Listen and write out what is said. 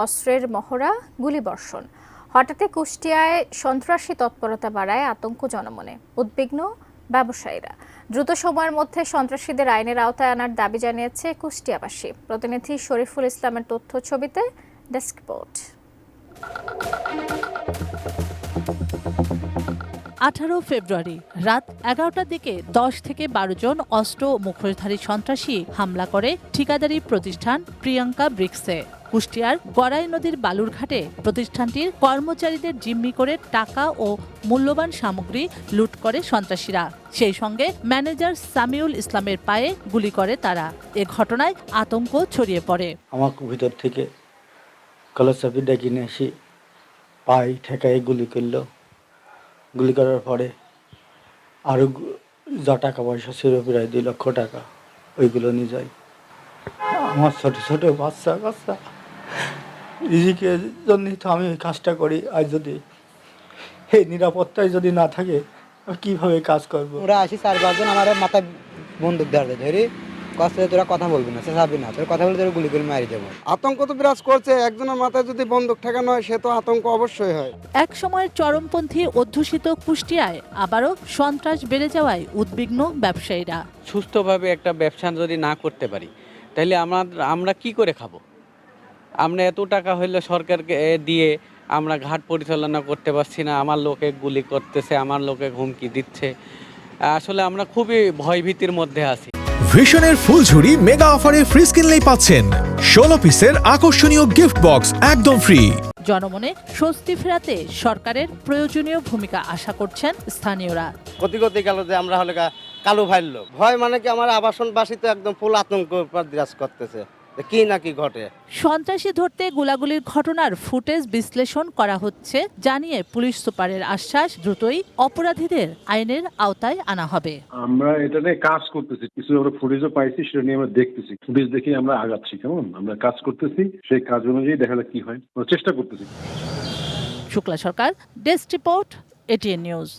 অস্ত্রের মহড়া, গুলিবর্ষণ। হঠাৎই কুষ্টিয়ায় সন্ত্রাসী তৎপরতা বাড়ায় আতঙ্ক জনমনে। উদ্বিগ্ন ব্যবসায়ীরা। দ্রুত সময়ের মধ্যে সন্ত্রাসীদের আইনের আওতায় আনার দাবি জানিয়েছে কুষ্টিয়াবাসী। প্রতিনিধি শরীফুল ইসলামের তথ্য ছবিতে ডেস্ক রিপোর্ট। 18 ফেব্রুয়ারি রাত 11টার দিকে 10 থেকে 12 জন অস্ত্র ও মুখোশধারী সন্ত্রাসী হামলা করে ঠিকাদারি প্রতিষ্ঠান প্রিয়াঙ্কা ব্রিক্সে। কুষ্টিয়ার গড়াই নদীর বালুরঘাটে প্রতিষ্ঠানটির কর্মচারীদের জিম্মি করে টাকা ও মূল্যবান সামগ্রী লুট করে সন্ত্রাসীরা। সেই সঙ্গে ম্যানেজার সামিউল ইসলামের পায়ে গুলি করে তারা। এ ঘটনায় আতঙ্ক ছড়িয়ে পড়ে। আমাকে ভিতর থেকে কলসাপি ডেকে নিয়ে এসে পায়ে ঠেকায় গুলি করলো। গুলি করার পরে আরও যা টাকা পয়সা ছিল প্রায় 2 লক্ষ টাকা, ওইগুলো নিয়ে যায়। আমার ছোট ছোট বাচ্চা কাচ্চা রিজিকের জন্যই তো আমি ওই কাজটা করি। আর যদি এই নিরাপত্তায় যদি না থাকে আমি কীভাবে কাজ করব? ওরা আসি 4-5 জন আমার মাথায় বন্দুক ধরে কষ্ট, তোরা কথা বলবি না, চেঁচাবি না, তোরা কথা বলে তোরা গুলি করে মারি দেবো। আতঙ্ক তো বিরাজ করছে। একজনের মাথায় যদি বন্দুক ঠেকানো হয় সে তো আতঙ্ক অবশ্যই হয়। এক সময়ের চরমপন্থী অধ্যুষিত কুষ্টিয়ায় আবারও সন্ত্রাস বেড়ে যাওয়ায় উদ্বিগ্ন ব্যবসায়ীরা। সুস্থভাবে একটা ব্যবসা যদি না করতে পারি তাহলে আমরা কি করে খাবো? আমরা এত টাকা হইলে সরকারকে দিয়ে আমরা ঘাট পরিচালনা করতে পারছি না। আমার লোকে গুলি করতেছে, আমার লোকে হুমকি দিচ্ছে। আসলে আমরা খুবই ভয়ভীতির মধ্যে আছি। ভিশনের ফুলঝুরি মেগা অফারে ফ্রিজ কিনলেই পাচ্ছেন 16 পিসের আকর্ষণীয় গিফট বক্স একদম ফ্রি। জনমনে স্বস্তি ফেরাতে সরকারের প্রয়োজনীয় ভূমিকা আশা করছেন স্থানীয়রা। ক্ষতি গেল যে আমরা হলে কালো ফাইললো ভয়, মানে কি আমার আবাসনবাসী তো একদম ফুল আতঙ্ক বিরাজ করতেছে, কি না কি ঘটে। সন্ত্রাসী ধরতে গোলাগুলির ঘটনার ফুটেজ বিশ্লেষণ করা হচ্ছে জানিয়ে পুলিশ সুপারের আশ্বাস, দ্রুতই অপরাধীদের আইনের আওতায় আনা হবে। আমরা এটা নিয়ে কাজ করতেছি, কিছু আমরা ফুটেজও পাইছি, সেটা নিয়ে আমরা দেখতেছি। ফুটেজ দেখে আমরা আগাচ্ছি, কেমন আমরা কাজ করতেছি, সেই কাজ অনুযায়ী দেখা যাক কি হয়, চেষ্টা করতেছি। শুক্লা সরকার, ডেস্ক রিপোর্ট, এটিএন নিউজ।